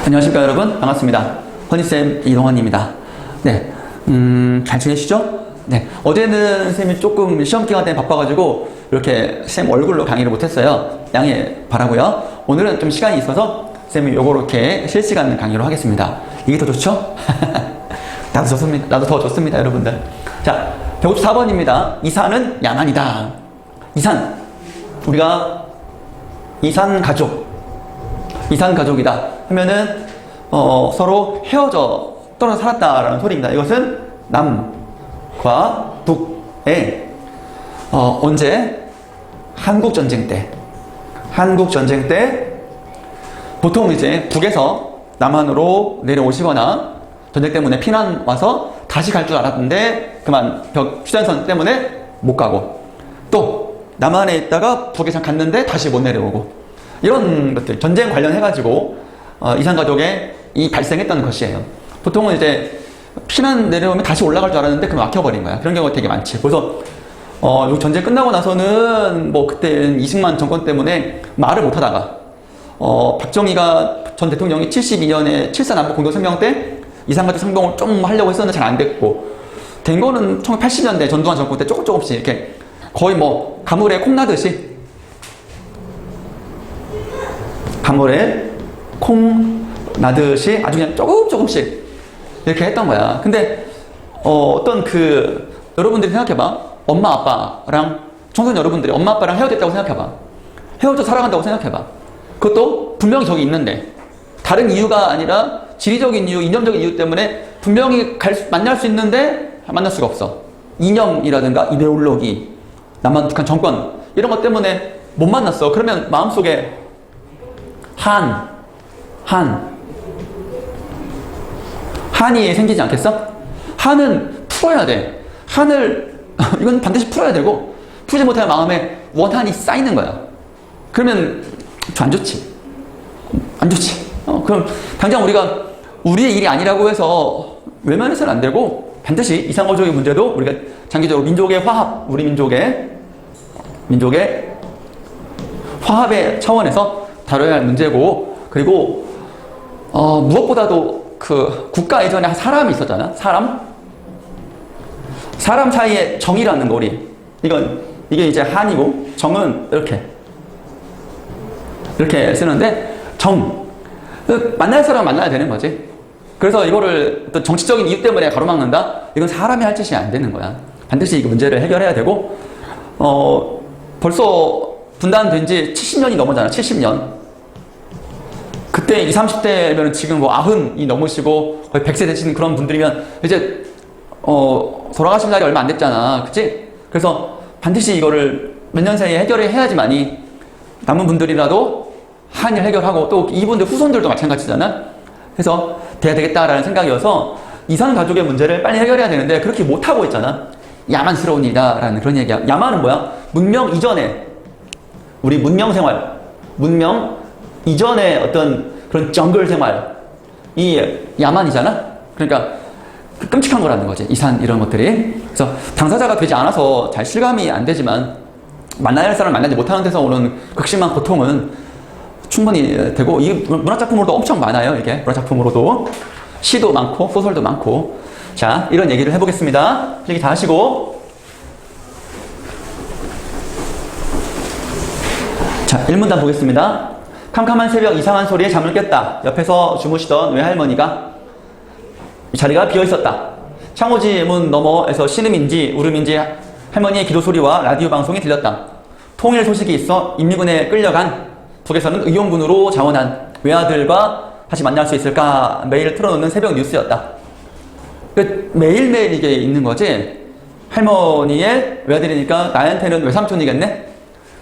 안녕하십니까 여러분, 반갑습니다. 허니쌤 이동환입니다. 네, 잘 지내시죠? 네, 어제는 쌤이 조금 시험 기간 때문에 바빠가지고 이렇게 쌤 얼굴로 강의를 못했어요. 양해 바라고요. 오늘은 좀 시간이 있어서 쌤이 요렇게 실시간 강의로 하겠습니다. 이게 더 좋죠? 나도 좋습니다. 나도 더 좋습니다, 여러분들. 자, 154번입니다. 이산은 야만이다. 이산, 우리가 이산 가족이다 하면은 서로 헤어져 떨어져 살았다라는 소리입니다. 이것은 남과 북의 언제? 한국전쟁 때 보통 이제 북에서 남한으로 내려오시거나 전쟁 때문에 피난 와서 다시 갈 줄 알았는데 그만 휴전선 때문에 못 가고, 또 남한에 있다가 북에 갔는데 다시 못 내려오고, 이런 것들 전쟁 관련해가지고 이산가족에 이 발생했던 것이에요. 보통은 이제 피난 내려오면 다시 올라갈 줄 알았는데 그럼 막혀버린 거야. 그런 경우가 되게 많지. 그래서 전쟁 끝나고 나서는 뭐 그때는 이승만 정권 때문에 말을 못하다가 박정희가 전 대통령이 72년에 7.4 남북 공동성명 때 이산가족 상봉을 좀 하려고 했었는데 잘 안 됐고, 된 거는 1980년대 전두환 정권 때 조금씩 이렇게 거의 뭐 가물에 콩 나듯이 아주 그냥 조금씩 이렇게 했던 거야. 근데 어떤 여러분들이 생각해봐. 엄마 아빠랑 청소년 여러분들이 엄마 아빠랑 헤어졌다고 생각해봐. 헤어져 살아간다고 생각해봐. 그것도 분명히 저기 있는데 다른 이유가 아니라 지리적인 이유, 이념적인 이유 때문에 분명히 만날 수 있는데 만날 수가 없어. 이념이라든가 이데올로기, 남한 북한 정권 이런 것 때문에 못 만났어. 그러면 마음속에 한이 생기지 않겠어? 한은 풀어야 돼. 한을 이건 반드시 풀어야 되고, 풀지 못하면 마음에 원한이 쌓이는 거야. 그러면 안 좋지. 그럼 당장 우리가 우리의 일이 아니라고 해서 외면해서는 안 되고, 반드시 이산가족의 문제도 우리가 장기적으로 민족의 화합, 우리 민족의 화합의 차원에서 다뤄야 할 문제고, 그리고 무엇보다도 국가 예전에 사람이 있었잖아. 사람 사이에 정이라는 거, 이게 이제 한이고, 정은 이렇게 쓰는데, 만날 사람 만나야 되는 거지. 그래서 이거를 또 정치적인 이유 때문에 가로막는다? 이건 사람이 할 짓이 안 되는 거야. 반드시 이 문제를 해결해야 되고, 벌써 분단된 지 70년이 넘었잖아. 70년. 그때 20, 30대면 지금 뭐 90이 넘으시고 거의 100세 되시는 그런 분들이면 이제 돌아가신 날이 얼마 안 됐잖아. 그치? 그래서 반드시 이거를 몇 년 사이에 해결해야지만이 남은 분들이라도 한일 해결하고, 또 이분들 후손들도 마찬가지잖아. 그래서 돼야 되겠다라는 생각이어서 이산 가족의 문제를 빨리 해결해야 되는데 그렇게 못하고 있잖아. 야만스러운 일이다라는 그런 얘기야. 야만은 뭐야? 문명 이전에, 우리 문명 이전의 어떤 그런 정글 생활, 이 야만이잖아. 그러니까 끔찍한 거라는 거지, 이산 이런 것들이. 그래서 당사자가 되지 않아서 잘 실감이 안 되지만, 만나야 할 사람을 만나지 못하는 데서 오는 극심한 고통은 충분히 되고, 이 문학작품으로도 엄청 많아요. 이게 문학작품으로도 시도 많고 소설도 많고. 자, 이런 얘기를 해보겠습니다. 필기 다 하시고, 자, 1문단 보겠습니다. 캄캄한 새벽 이상한 소리에 잠을 깼다. 옆에서 주무시던 외할머니가 자리가 비어있었다. 창호지 문 너머에서 신음인지 울음인지 할머니의 기도 소리와 라디오 방송이 들렸다. 통일 소식이 있어 임미군에 끌려간 북에서는 의용군으로 자원한 외아들과 다시 만날 수 있을까 매일 틀어놓는 새벽 뉴스였다. 매일매일 이게 있는 거지. 할머니의 외아들이니까 나한테는 외삼촌이겠네?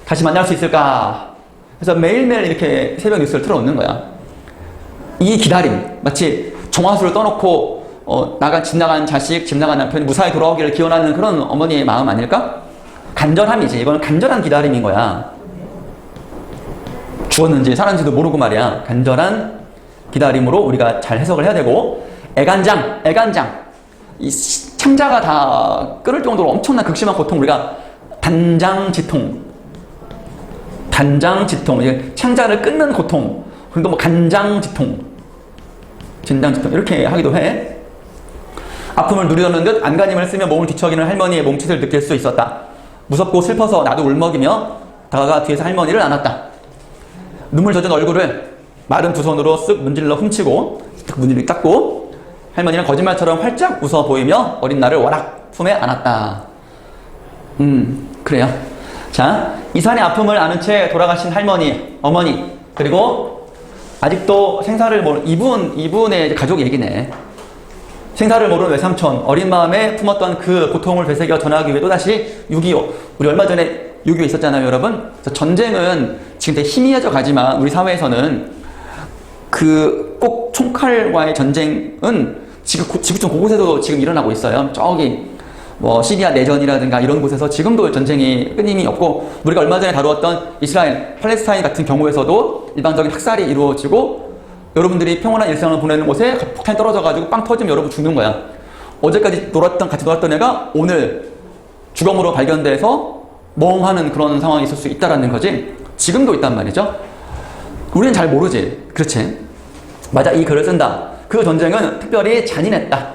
다시 만날 수 있을까? 그래서 매일매일 이렇게 새벽 뉴스를 틀어놓는 거야. 이 기다림, 마치 정화수를 떠놓고 집 나간 자식, 집 나간 남편이 무사히 돌아오기를 기원하는 그런 어머니의 마음 아닐까? 간절함이지. 이건 간절한 기다림인 거야. 죽었는지 살았는지도 모르고 말이야. 간절한 기다림으로 우리가 잘 해석을 해야 되고, 애간장. 이 창자가 다 끓을 정도로 엄청난 극심한 고통, 우리가 단장지통, 이제 창자를 끊는 고통, 그리고 뭐 간장지통, 진당직통 이렇게 하기도 해. 아픔을 누리던 듯 안간힘을 쓰며 몸을 뒤척이는 할머니의 몸짓을 느낄 수 있었다. 무섭고 슬퍼서 나도 울먹이며 다가가 뒤에서 할머니를 안았다. 눈물 젖은 얼굴을 마른 두 손으로 쓱 문질러 훔치고 문지르 닦고 할머니는 거짓말처럼 활짝 웃어 보이며 어린 나를 워낙 품에 안았다. 그래요. 자, 이산의 아픔을 아는 채 돌아가신 할머니, 어머니, 그리고 아직도 생사를 모르는 이분의 가족 얘기네. 생사를 모르는 외삼촌, 어린 마음에 품었던 그 고통을 되새겨 전하기 위해 또다시 6.25. 우리 얼마 전에 6.25 있었잖아요, 여러분. 그래서 전쟁은 지금 되게 희미해져 가지만 우리 사회에서는 그 꼭 총칼과의 전쟁은 지구촌 곳곳에도 지금 일어나고 있어요. 저기 뭐 시리아 내전이라든가 이런 곳에서 지금도 전쟁이 끊임이 없고, 우리가 얼마 전에 다루었던 이스라엘, 팔레스타인 같은 경우에서도 일반적인 학살이 이루어지고 여러분들이 평온한 일상을 보내는 곳에 폭탄이 떨어져가지고 빵 터지면 여러분 죽는 거야. 어제까지 같이 놀았던 애가 오늘 주검으로 발견돼서 멍하는 그런 상황이 있을 수 있다라는 거지. 지금도 있단 말이죠. 우리는 잘 모르지. 그렇지. 맞아, 이 글을 쓴다. 그 전쟁은 특별히 잔인했다.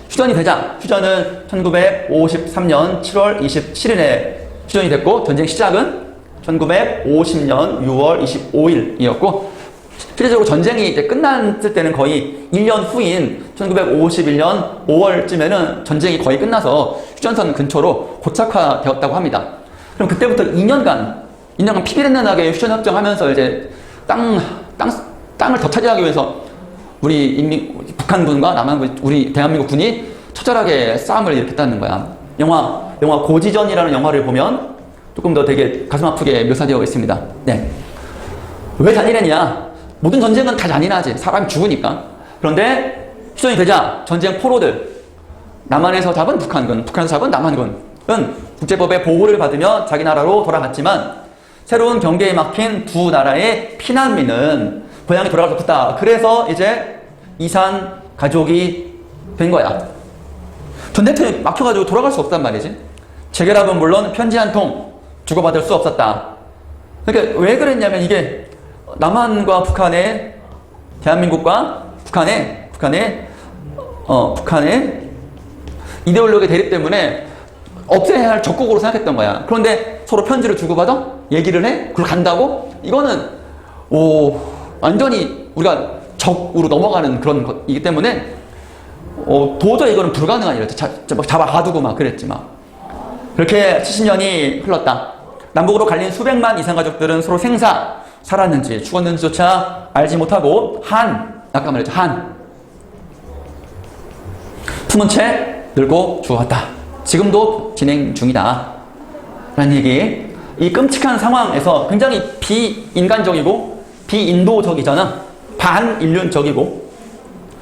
휴전이 되자, 휴전은 1953년 7월 27일에 휴전이 됐고, 전쟁 시작은 1950년 6월 25일이었고, 실제적으로 전쟁이 이제 끝났을 때는 거의 1년 후인 1951년 5월쯤에는 전쟁이 거의 끝나서 휴전선 근처로 고착화되었다고 합니다. 그럼 그때부터 2년간 피비린내나게 휴전협정하면서 이제 땅을 더 차지하기 위해서 우리 북한군과 남한군, 우리 대한민국 군이 처절하게 싸움을 일으켰다는 거야. 영화 고지전이라는 영화를 보면 조금 더 되게 가슴 아프게 묘사되어 있습니다. 네. 왜 잔인했냐? 모든 전쟁은 다 잔인하지. 사람이 죽으니까. 그런데 휴전이 되자 전쟁 포로들, 남한에서 잡은 북한군, 북한에서 잡은 남한군은 국제법의 보호를 받으며 자기 나라로 돌아갔지만, 새로운 경계에 막힌 두 나라의 피난민은 고향에 돌아갈 수 없었다. 그래서 이제 이산 가족이 된 거야. 전쟁터에 막혀가지고 돌아갈 수 없단 말이지. 재결합은 물론 편지 한 통 주고받을 수 없었다. 그러니까 왜 그랬냐면, 이게 남한과 북한의, 대한민국과 북한의 이데올로기 대립 때문에 없애야 할 적국으로 생각했던 거야. 그런데 서로 편지를 주고받아? 얘기를 해? 그걸 간다고? 이거는 완전히 우리가 적으로 넘어가는 그런 것이기 때문에 도저히 이거는 불가능한 일이었지. 잡아 가두고 막 그랬지 막. 그렇게 70년이 흘렀다. 남북으로 갈린 수백만 이산 가족들은 서로 살았는지 죽었는지조차 알지 못하고 아까 말했죠, 품은 채 늙고 죽었다. 지금도 진행 중이다 라는 얘기. 이 끔찍한 상황에서 굉장히 비인간적이고 비인도적이잖아. 반인륜적이고,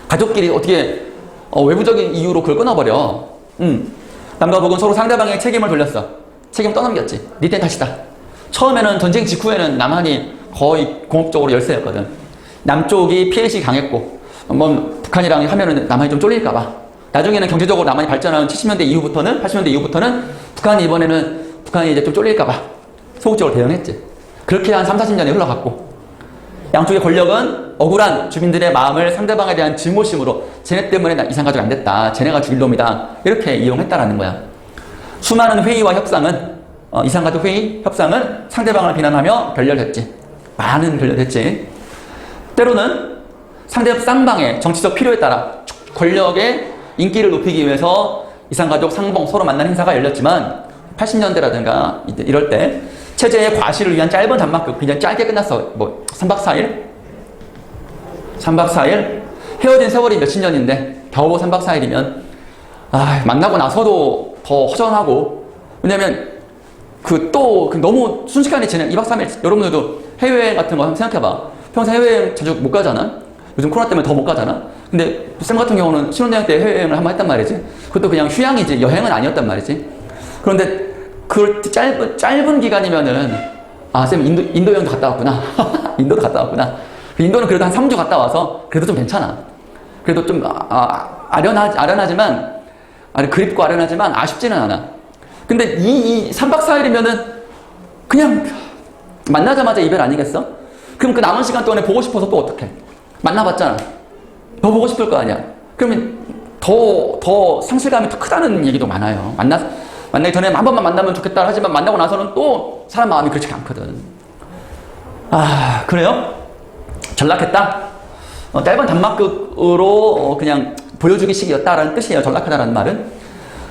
가족끼리 어떻게 외부적인 이유로 그걸 끊어버려. 남과 북은 서로 상대방의 책임을 돌렸어. 책임 떠넘겼지. 네 땐 다시다. 처음에는 전쟁 직후에는 남한이 거의 공업적으로 열세였거든. 남쪽이 피해의식이 강했고, 북한이랑 하면은 남한이 좀 쫄릴까봐. 나중에는 경제적으로 남한이 발전하는 80년대 이후부터는 북한이 이제 좀 쫄릴까봐 소극적으로 대응했지. 그렇게 한 30-40년이 흘러갔고, 양쪽의 권력은 억울한 주민들의 마음을 상대방에 대한 증오심으로 쟤네 때문에 이산가족이 안 됐다, 쟤네가 죽일 놈이다, 이렇게 이용했다라는 거야. 수많은 회의와 협상은 이산가족 회의, 협상은 상대방을 비난하며 결렬했지. 많은 결렬했지. 때로는 상대 쌍방의 정치적 필요에 따라 권력의 인기를 높이기 위해서 이산가족 상봉 서로 만난 행사가 열렸지만, 80년대라든가 이럴 때 체제의 과시를 위한 짧은 단막극, 그냥 짧게 끝났어. 3박 4일? 헤어진 세월이 몇십 년인데 겨우 3박 4일이면 만나고 나서도 더 허전하고, 왜냐면 너무 순식간에 지낸 2박 3일, 여러분들도 해외여행 같은 거 한번 생각해봐. 평소에 해외여행 자주 못 가잖아. 요즘 코로나 때문에 더 못 가잖아. 근데 쌤 같은 경우는 신혼여행 때 해외여행을 한번 했단 말이지. 그것도 그냥 휴양이지 여행은 아니었단 말이지. 그런데 그 짧은 기간이면은 쌤 인도 여행도 갔다 왔구나. 인도도 갔다 왔구나. 인도는 그래도 한 3주 갔다 와서 그래도 좀 괜찮아. 그래도 좀 아련하지만 그립고 아련하지만 아쉽지는 않아. 근데 이 3박 4일이면은 그냥 만나자마자 이별 아니겠어? 그럼 그 남은 시간 동안에 보고 싶어서 또 어떡해? 만나봤잖아. 더 보고 싶을 거 아니야. 그러면 더 상실감이 더 크다는 얘기도 많아요. 만나기 전에 한 번만 만나면 좋겠다 하지만 만나고 나서는 또 사람 마음이 그렇지 않거든. 아, 그래요? 전락했다? 짧은 단막극으로 그냥 보여주기식이었다라는 뜻이에요. 전락하다라는 말은.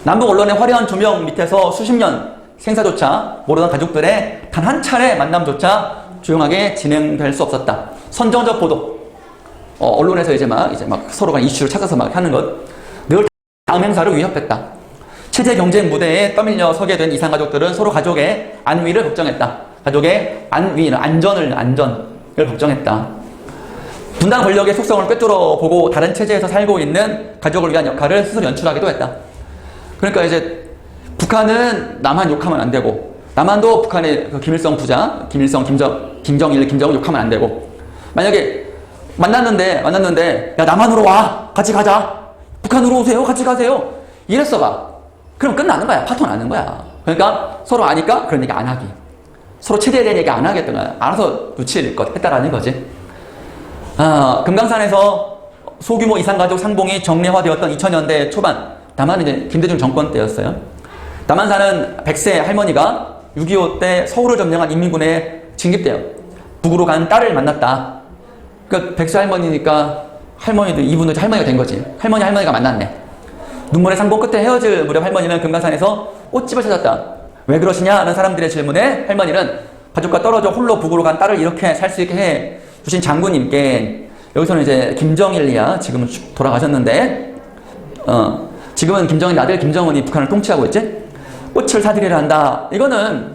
남북 언론의 화려한 조명 밑에서 수십 년 생사조차 모르던 가족들의 단 한 차례 만남조차 조용하게 진행될 수 없었다. 선정적 보도. 언론에서 이제 막 서로가 이슈를 찾아서 막 하는 것. 늘 다음 행사를 위협했다. 체제 경쟁 무대에 떠밀려 서게 된 이산가족들은 서로 가족의 안위를 걱정했다. 가족의 안전을 걱정했다. 분단 권력의 속성을 꿰뚫어 보고 다른 체제에서 살고 있는 가족을 위한 역할을 스스로 연출하기도 했다. 그러니까 이제 북한은 남한 욕하면 안 되고, 남한도 북한의 그 김일성 부자, 김정일, 김정은 욕하면 안 되고, 만약에 만났는데 야 남한으로 와, 같이 가자, 북한으로 오세요, 같이 가세요, 이랬어 봐. 그럼 끝나는 거야. 파토 나는 거야. 그러니까 서로 아니까 그런 얘기 안 하기, 서로 체제에 대한 얘기 안 하겠던 거야. 알아서 눈치를 했다라는 거지. 금강산에서 소규모 이산가족 상봉이 정례화되었던 2000년대 초반, 다만 이제 김대중 정권 때였어요. 남한사는 100세 할머니가 6.25 때 서울을 점령한 인민군에 징집돼요. 북으로 간 딸을 만났다. 그러니까 100세 할머니니까 할머니도 이분도 할머니가 된 거지. 할머니가 만났네. 눈물의 상봉 끝에 헤어질 무렵 할머니는 금강산에서 꽃집을 찾았다. 왜 그러시냐는 사람들의 질문에 할머니는 가족과 떨어져 홀로 북으로 간 딸을 이렇게 살 수 있게 해 주신 장군님께, 여기서는 이제 김정일이야. 지금은 돌아가셨는데, 지금은 김정일 아들 김정은이 북한을 통치하고 있지? 꽃을 사드리려 한다. 이거는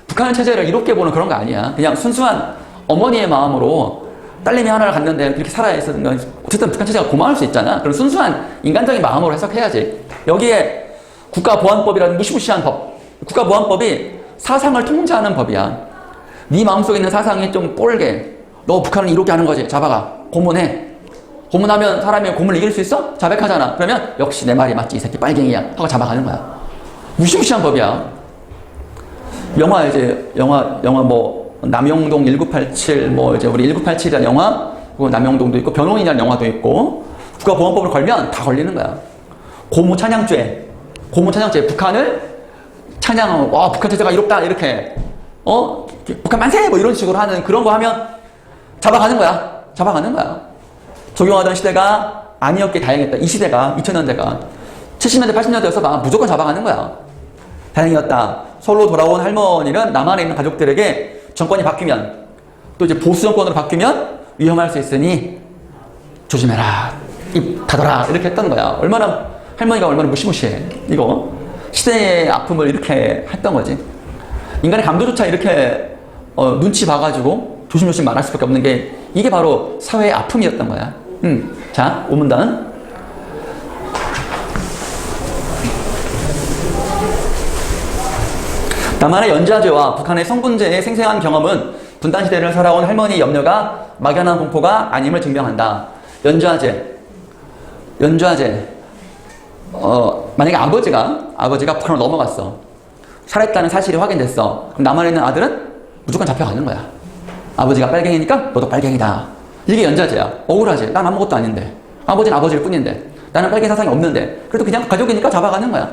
북한 체제를 이롭게 보는 그런 거 아니야. 그냥 순수한 어머니의 마음으로 딸내미 하나를 갖는데 그렇게 살아야 했었던, 어쨌든 북한 체제가 고마울 수 있잖아. 그런 순수한 인간적인 마음으로 해석해야지. 여기에 국가보안법이라는 무시무시한 법, 국가보안법이 사상을 통제하는 법이야. 네 마음속에 있는 사상이 좀 뻘게, 너 북한을 이롭게 하는 거지. 잡아가. 고문해. 고문하면 사람이 고문을 이길 수 있어? 자백하잖아. 그러면 역시 내 말이 맞지, 이 새끼 빨갱이야 하고 잡아가는 거야. 무시무시한 법이야. 영화 뭐 남영동 1987, 뭐 이제 우리 1987이라는 영화, 그리고 남영동도 있고 변호인이라는 영화도 있고, 국가보안법을 걸면 다 걸리는 거야. 고무찬양죄, 북한을 찬양하고, 와 북한 체제가 이롭다 이렇게, 북한 만세 뭐 이런 식으로 하는 그런 거 하면 잡아가는 거야. 적용하던 시대가 아니었기에 다행이었다. 이 시대가 2000년대가 70년대 80년대여서 막 무조건 잡아가는 거야. 다행이었다. 서울로 돌아온 할머니는 남한에 있는 가족들에게 정권이 바뀌면, 또 이제 보수 정권으로 바뀌면 위험할 수 있으니 조심해라, 입 닫아라 이렇게 했던 거야. 할머니가 얼마나 무시무시해. 이거 시대의 아픔을 이렇게 했던 거지. 인간의 감도조차 이렇게 눈치 봐가지고 조심조심 말할 수밖에 없는 게, 이게 바로 사회의 아픔이었던 거야. 자, 오문단. 남한의 연좌제와 북한의 성분제의 생생한 경험은 분단시대를 살아온 할머니의 염려가 막연한 공포가 아님을 증명한다. 연좌제. 만약에 아버지가 북한으로 넘어갔어. 살아있다는 사실이 확인됐어. 그럼 남한에 있는 아들은 무조건 잡혀가는 거야. 아버지가 빨갱이니까 너도 빨갱이다. 이게 연좌제야. 억울하지. 난 아무것도 아닌데. 아버지는 아버지일 뿐인데. 나는 빨갱이 사상이 없는데. 그래도 그냥 가족이니까 잡아가는 거야.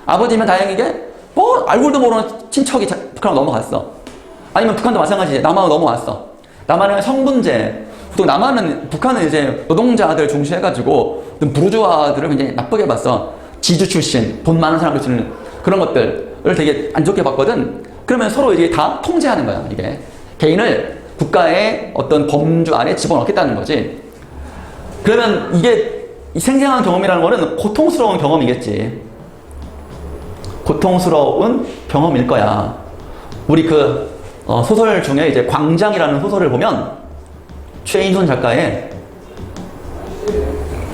아버지면 다행이게 뭐 얼굴도 모르는 친척이 북한으로 넘어갔어. 아니면 북한도 마찬가지지. 남한으로 넘어왔어. 남한은 성분제. 보통 북한은 이제 노동자들 중시해가지고 부르주아들을 굉장히 나쁘게 봤어. 지주 출신, 돈 많은 사람들 쓰는 그런 것들을 되게 안 좋게 봤거든. 그러면 서로 이제 다 통제하는 거야. 이게 개인을 국가의 어떤 범주 안에 집어넣겠다는 거지. 그러면 이게 생생한 경험이라는 거는 고통스러운 경험이겠지. 고통스러운 경험일 거야. 우리 소설 중에 이제 광장이라는 소설을 보면 최인순 작가의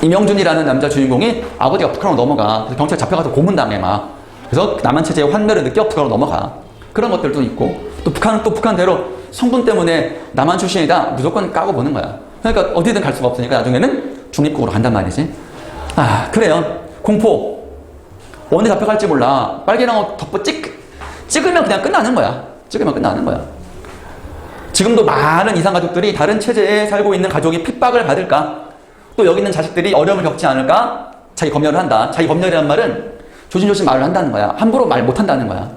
임영준이라는 남자 주인공이 아버지가 북한으로 넘어가. 그래서 경찰 잡혀가서 고문당해 막. 그래서 남한 체제의 환멸을 느껴 북한으로 넘어가. 그런 것들도 있고, 또 북한은 또 북한대로 성분 때문에 남한 출신이다 무조건 까고 보는 거야. 그러니까 어디든 갈 수가 없으니까 나중에는 중립국으로 간단 말이지. 그래요. 공포. 언제 잡혀갈지 몰라. 빨갱이라고 찍으면 그냥 끝나는 거야. 지금도 많은 이산가족들이 다른 체제에 살고 있는 가족이 핍박을 받을까, 또 여기 있는 자식들이 어려움을 겪지 않을까? 자기 검열을 한다. 자기 검열이라는 말은 조심조심 말을 한다는 거야. 함부로 말 못한다는 거야.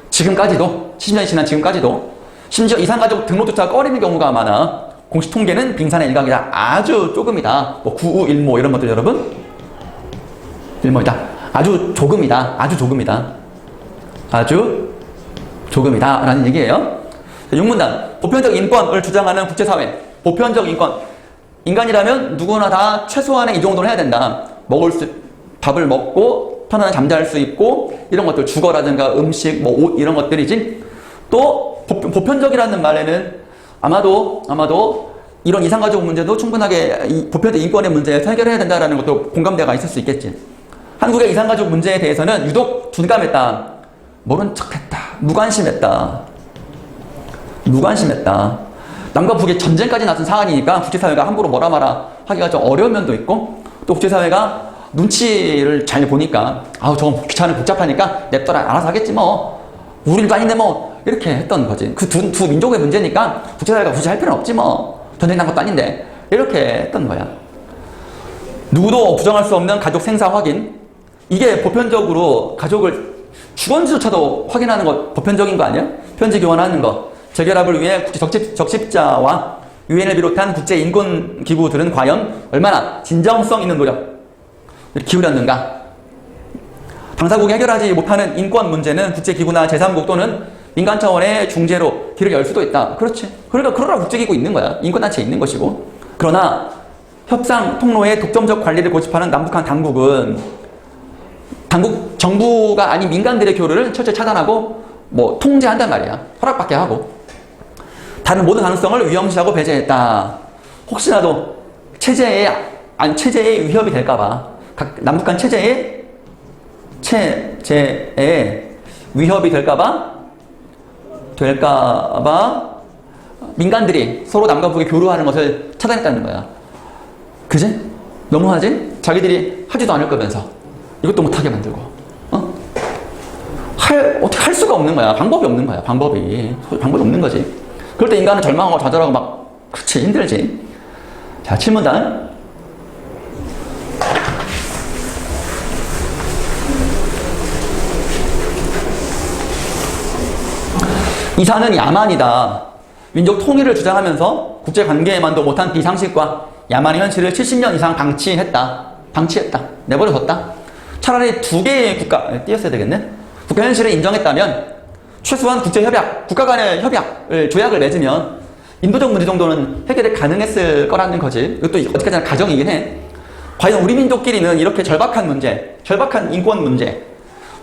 지금까지도 70년이 지난 지금까지도 심지어 이산가족 등록조차 꺼리는 경우가 많아. 공식 통계는 빙산의 일각이다. 아주 조금이다. 뭐 951모 이런 것들 여러분 일모이다. 아주 조금이다. 아주 조금이다. 아주 조금이다 라는 얘기예요. 6문단 보편적 인권을 주장하는 국제사회. 보편적 인권. 인간이라면 누구나 다 최소한의 이 정도는 해야 된다. 밥을 먹고 편안하게 잠잘 수 있고 이런 것들 주거라든가 음식 뭐 옷 이런 것들이지. 또 보편적이라는 말에는 아마도 이런 이산가족 문제도 충분하게 보편적 인권의 문제에서 해결해야 된다는 것도 공감대가 있을 수 있겠지. 한국의 이산가족 문제에 대해서는 유독 둔감했다. 모른 척했다. 무관심했다. 남과 북의 전쟁까지 나선 사안이니까 국제사회가 함부로 뭐라 마라 하기가 좀 어려운 면도 있고 또 국제사회가 눈치를 잘 보니까 저건 귀찮고 복잡하니까 냅둬라 알아서 하겠지 뭐 우리 일도 아닌데 뭐 이렇게 했던 거지. 그 두 민족의 문제니까 국제사회가 굳이 할 필요는 없지 뭐 전쟁 난 것도 아닌데 이렇게 했던 거야. 누구도 부정할 수 없는 가족 생사 확인. 이게 보편적으로 가족을 주거지조차도 확인하는 거 보편적인 거 아니야? 편지 교환하는 거. 재결합을 위해 국제 적십자와 유엔을 비롯한 국제 인권 기구들은 과연 얼마나 진정성 있는 노력을 기울였는가? 당사국이 해결하지 못하는 인권 문제는 국제기구나 제3국 또는 민간 차원의 중재로 길을 열 수도 있다. 그렇지. 그러라 국제기구 있는 거야. 인권단체 있는 것이고. 그러나 협상 통로의 독점적 관리를 고집하는 남북한 당국은 정부가 아닌 민간들의 교류를 철저히 차단하고 뭐 통제한단 말이야. 허락받게 하고. 다른 모든 가능성을 위험시하고 배제했다. 혹시라도 체제에 위협이 될까봐 남북 간 체제에 위협이 될까봐 민간들이 서로 남과 북이 교류하는 것을 차단했다는 거야. 그지? 너무하지? 자기들이 하지도 않을 거면서 이것도 못하게 만들고 어떻게 할 수가 없는 거야. 방법이 없는 거야. 방법이 없는 거지. 그럴 때 인간은 절망하고 좌절하고 막 그렇지 힘들지. 자 7문단 이산은 야만이다. 민족 통일을 주장하면서 국제관계에만도 못한 비상식과 야만의 현실을 70년 이상 방치했다. 내버려뒀다. 차라리 두 개의 국가, 띄었어야 되겠네. 국가 현실을 인정했다면 최소한 국제협약, 국가 간의 조약을 맺으면 인도적 문제 정도는 해결이 가능했을 거라는 거지. 이것도 어디까지나 가정이긴 해. 과연 우리 민족끼리는 이렇게 절박한 문제, 절박한 인권 문제,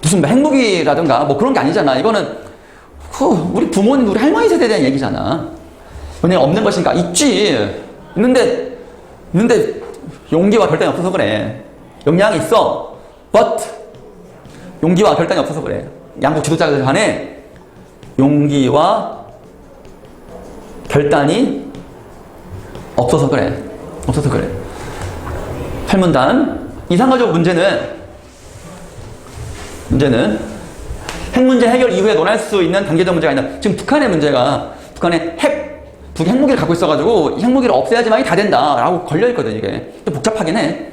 무슨 핵무기라든가 뭐 그런 게 아니잖아. 이거는 우리 부모님, 우리 할머니 세대에 대한 얘기잖아. 왜냐면 없는 것인가? 있지. 있는데 용기와 결단이 없어서 그래. 역량이 있어. but 용기와 결단이 없어서 그래. 양국 지도자들 간에 용기와 결단이 없어서 그래. 8문단 이산가족 문제는 핵 문제 해결 이후에 논할 수 있는 단계적 문제가 아니라 지금 북한의 문제가 북이 핵무기를 갖고 있어가지고 핵무기를 없애야지만이 다 된다라고 걸려있거든. 이게 좀 복잡하긴 해.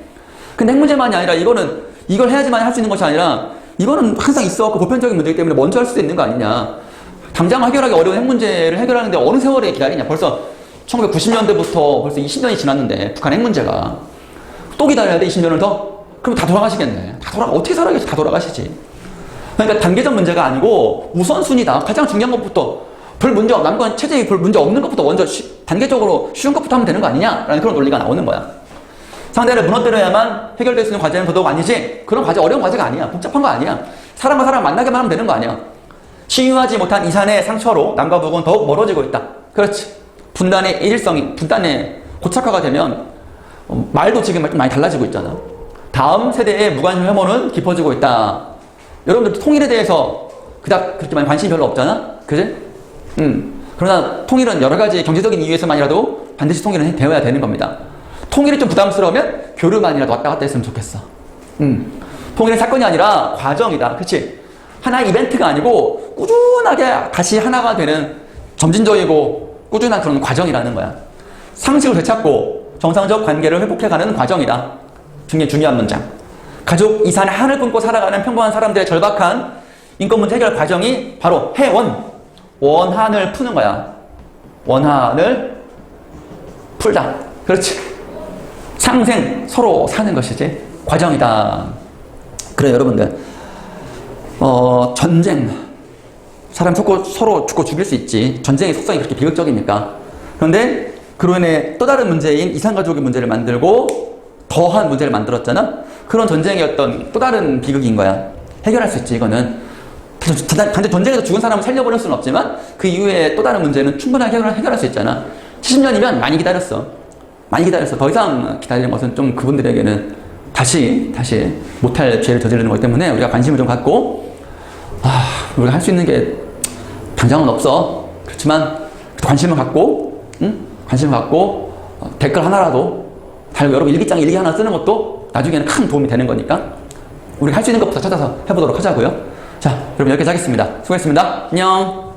근데 핵 문제만이 아니라 이걸 해야지만 할 수 있는 것이 아니라 이거는 항상 있어갖고 보편적인 문제이기 때문에 먼저 할 수도 있는 거 아니냐. 당장 해결하기 어려운 핵 문제를 해결하는데 어느 세월에 기다리냐. 벌써 1990년대부터 벌써 20년이 지났는데 북한 핵 문제가 또 기다려야 돼. 20년을 더? 그럼 다 돌아가시겠네. 어떻게 살아계시? 다 돌아가시지. 그러니까 단계적 문제가 아니고 우선순위다. 가장 중요한 것부터 별 문제 남과 체제에 별 문제 없는 것부터 먼저 단계적으로 쉬운 것부터 하면 되는 거 아니냐라는 그런 논리가 나오는 거야. 상대를 무너뜨려야만 해결될 수 있는 과제는 더더욱 아니지. 그런 과제 어려운 과제가 아니야. 복잡한 거 아니야. 사람과 사람 만나게만 하면 되는 거 아니야. 치유하지 못한 이산의 상처로 남과 북은 더욱 멀어지고 있다. 그렇지. 분단의 일일성이 분단의 고착화가 되면 말도 지금 좀 많이 달라지고 있잖아. 다음 세대의 무관심 혐오는 깊어지고 있다. 여러분들 통일에 대해서 그닥 그렇게 많이 관심이 별로 없잖아? 그지? 그러나 통일은 여러 가지 경제적인 이유에서만이라도 반드시 통일은 되어야 되는 겁니다. 통일이 좀 부담스러우면 교류만이라도 왔다 갔다 했으면 좋겠어. 통일은 사건이 아니라 과정이다. 그치? 하나의 이벤트가 아니고 꾸준하게 다시 하나가 되는 점진적이고 꾸준한 그런 과정이라는 거야. 상식을 되찾고 정상적 관계를 회복해가는 과정이다. 굉장히 중요한 문장. 가족 이산의 한을 끊고 살아가는 평범한 사람들의 절박한 인권 문제 해결 과정이 바로 해원, 원한을 푸는 거야. 원한을 풀다. 그렇지. 상생, 서로 사는 것이지. 과정이다. 그래, 여러분들. 전쟁. 사람 서로 죽고 죽일 수 있지. 전쟁의 속성이 그렇게 비극적입니까? 그런데 그로 인해 또 다른 문제인 이산가족의 문제를 만들고 더한 문제를 만들었잖아? 그런 전쟁의 어떤 또 다른 비극인 거야. 해결할 수 있지, 이거는. 단지 전쟁에서 죽은 사람을 살려버릴 수는 없지만 그 이후에 또 다른 문제는 충분하게 해결할 수 있잖아. 70년이면 많이 기다렸어. 많이 기다렸어. 더 이상 기다리는 것은 좀 그분들에게는 다시 못할 죄를 저지르는 거기 때문에 우리가 관심을 좀 갖고, 우리가 할 수 있는 게 당장은 없어. 그렇지만 관심을 갖고, 관심을 갖고 댓글 하나라도 달고 여러분 일기장 일기 하나 쓰는 것도 나중에는 큰 도움이 되는 거니까 우리가 할 수 있는 것부터 찾아서 해보도록 하자고요. 자, 여러분 여기까지 하겠습니다. 수고했습니다. 안녕.